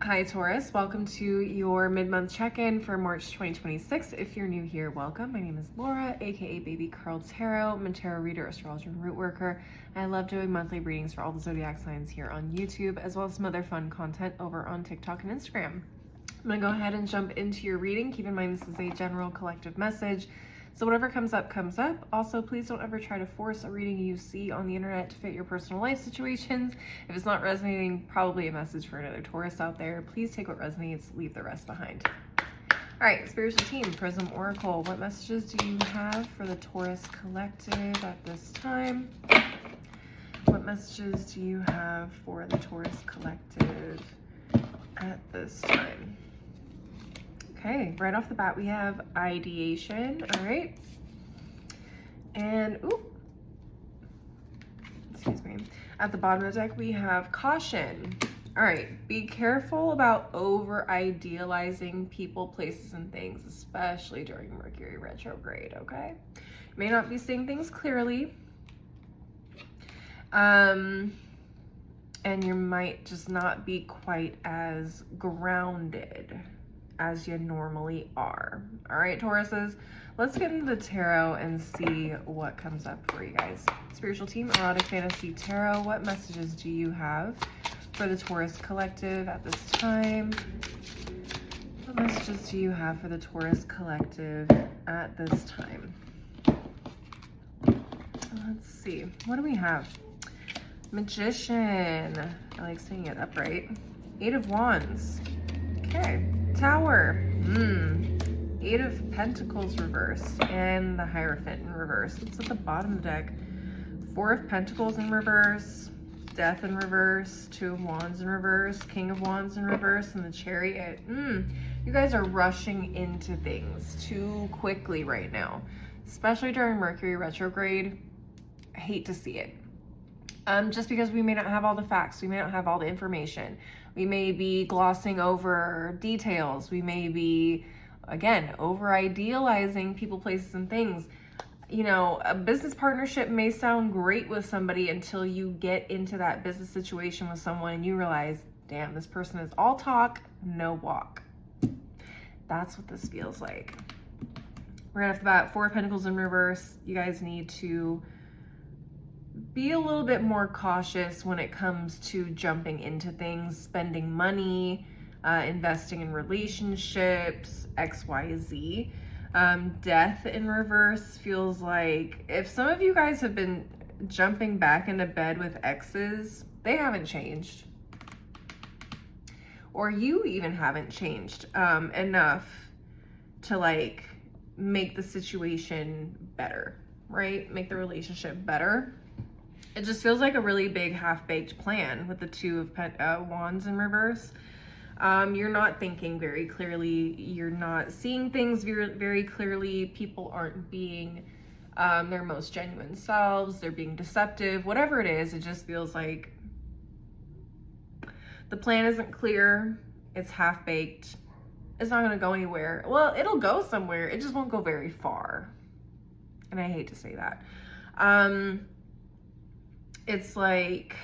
Hi Taurus, welcome to your mid-month check-in for March 2026. If you're new here, welcome. My name is Laura, aka Baby Curl Tarot. I'm a tarot reader, astrologer, and root worker. I love doing monthly readings for all the zodiac signs here on YouTube, as well as some other fun content over on TikTok and Instagram. I'm gonna go ahead and jump into your reading. Keep in mind this is a general collective message, so whatever comes up, comes up. Also, please don't ever try to force a reading you see on the internet to fit your personal life situations. If it's not resonating, probably a message for another Taurus out there. Please take what resonates, leave the rest behind. All right, spiritual team, Prism Oracle, what messages do you have for the Taurus collective at this time? What messages do you have for the Taurus collective at this time? Okay, right off the bat, we have ideation, all right? And, excuse me. At the bottom of the deck, we have caution. All right, be careful about over-idealizing people, places, and things, especially during Mercury retrograde, okay? You may not be seeing things clearly. And you might just not be quite as grounded as you normally are. All right, Tauruses, let's get into the tarot and see what comes up for you guys. Spiritual team, erotic fantasy tarot, what messages do you have for the Taurus collective at this time? What messages do you have for the Taurus collective at this time? Let's see, what do we have? Magician, I like saying it upright. 8 of Wands, okay. Tower, 8 of Pentacles reversed, and the Hierophant in reverse. It's at the bottom of the deck. 4 of Pentacles in reverse, Death in reverse, 2 of Wands in reverse, King of Wands in reverse, and the Chariot. You guys are rushing into things too quickly right now, especially during Mercury retrograde. I hate to see it. Just because we may not have all the facts, we may not have all the information. We may be glossing over details. We may be, again, over-idealizing people, places, and things. You know, a business partnership may sound great with somebody until you get into that business situation with someone and you realize, damn, this person is all talk, no walk. That's what this feels like. Right off the bat, 4 of Pentacles in reverse. You guys need to be a little bit more cautious when it comes to jumping into things, spending money, investing in relationships, XYZ. Death in reverse feels like if some of you guys have been jumping back into bed with exes, they haven't changed. Or you even haven't changed enough to like make the situation better, right? Make the relationship better. It just feels like a really big half-baked plan with the 2 of Wands in reverse. You're not thinking very clearly. You're not seeing things very clearly. People aren't being their most genuine selves. They're being deceptive. Whatever it is, it just feels like the plan isn't clear. It's half-baked. It's not going to go anywhere. Well, it'll go somewhere. It just won't go very far. And I hate to say that. It's like,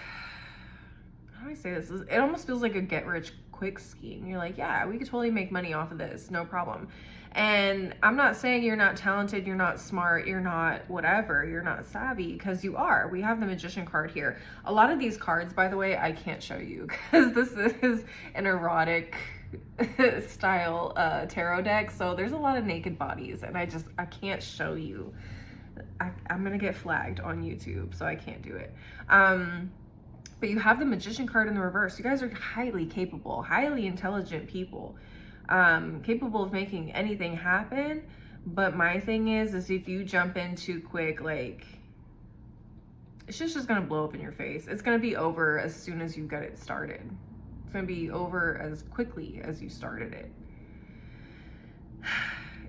how do I say this? It almost feels like a get-rich-quick scheme. You're like, yeah, we could totally make money off of this, no problem. And I'm not saying you're not talented, you're not smart, you're not whatever, you're not savvy, because you are. We have the Magician card here. A lot of these cards, by the way, I can't show you because this is an erotic style tarot deck. So there's a lot of naked bodies and I can't show you. I'm gonna get flagged on YouTube, so I can't do it. But you have the Magician card in the reverse. You guys are highly capable, highly intelligent people, capable of making anything happen. But my thing is if you jump in too quick, like, it's just gonna blow up in your face. It's gonna be over as soon as you get it started. It's gonna be over as quickly as you started it.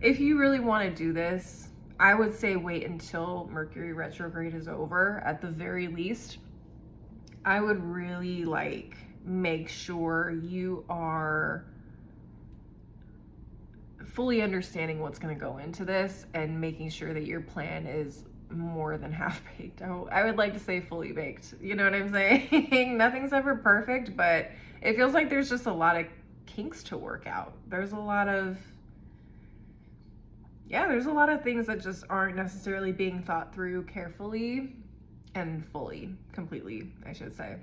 If you really want to do this, I would say wait until Mercury retrograde is over at the very least. I would really like make sure you are fully understanding what's going to go into this and making sure that your plan is more than half-baked. I would like to say fully baked. You know what I'm saying? Nothing's ever perfect, but it feels like there's just a lot of kinks to work out. There's a lot of there's a lot of things that just aren't necessarily being thought through carefully and fully, completely, I should say.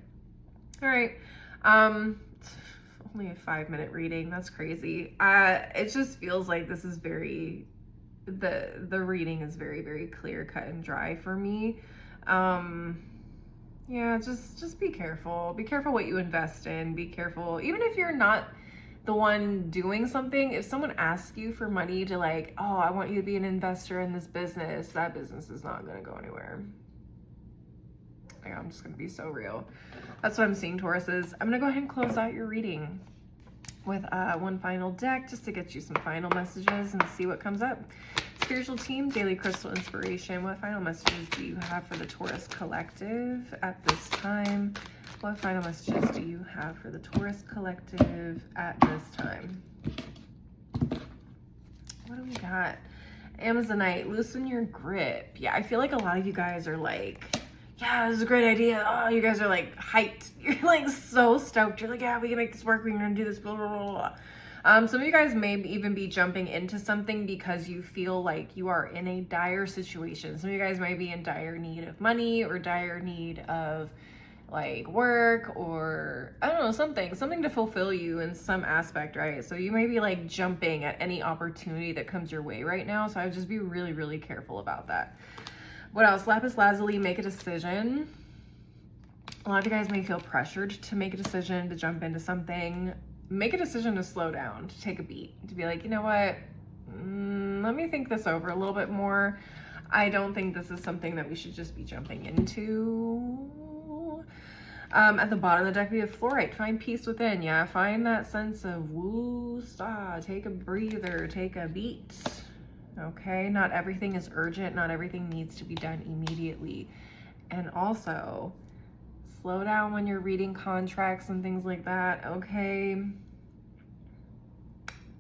All right. Only a 5-minute reading. That's crazy. It just feels like this is very, the reading is very, very clear, cut and dry for me. Yeah, just be careful. Be careful what you invest in. Be careful, even if you're not the one doing something, if someone asks you for money to like, oh, I want you to be an investor in this business, that business is not going to go anywhere. Yeah, I'm just going to be so real. That's what I'm seeing, Tauruses. I'm going to go ahead and close out your reading with one final deck just to get you some final messages and see what comes up. Spiritual team, daily crystal inspiration. What final messages do you have for the Taurus collective at this time? What final messages do you have for the Taurus collective at this time? What do we got? Amazonite, loosen your grip. Yeah, I feel like a lot of you guys are like, yeah, this is a great idea. Oh, you guys are like hyped. You're like so stoked. You're like, yeah, we can make this work. We're going to do this, blah, blah, blah, blah. Some of you guys may even be jumping into something because you feel like you are in a dire situation. Some of you guys might be in dire need of money or dire need of like work or I don't know, something to fulfill you in some aspect, right? So you may be like jumping at any opportunity that comes your way right now. So I would just be really, really careful about that. What else? Lapis lazuli, make a decision. A lot of you guys may feel pressured to make a decision, to jump into something. Make a decision to slow down, to take a beat, to be like, you know what? Let me think this over a little bit more. I don't think this is something that we should just be jumping into. At the bottom of the deck, we have fluorite. Find peace within. Yeah, find that sense of woo-saw. Take a breather. Take a beat. Okay, not everything is urgent. Not everything needs to be done immediately. And also, slow down when you're reading contracts and things like that, okay?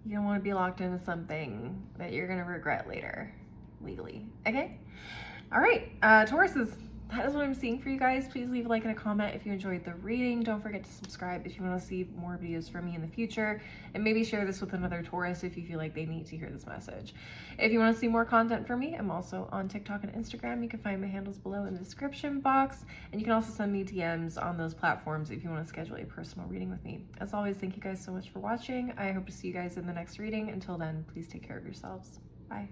You don't want to be locked into something that you're going to regret later, legally, okay? All right, Tauruses, that is what I'm seeing for you guys. Please leave a like and a comment if you enjoyed the reading. Don't forget to subscribe if you want to see more videos from me in the future. And maybe share this with another Taurus if you feel like they need to hear this message. If you want to see more content from me, I'm also on TikTok and Instagram. You can find my handles below in the description box. And you can also send me DMs on those platforms if you want to schedule a personal reading with me. As always, thank you guys so much for watching. I hope to see you guys in the next reading. Until then, please take care of yourselves. Bye.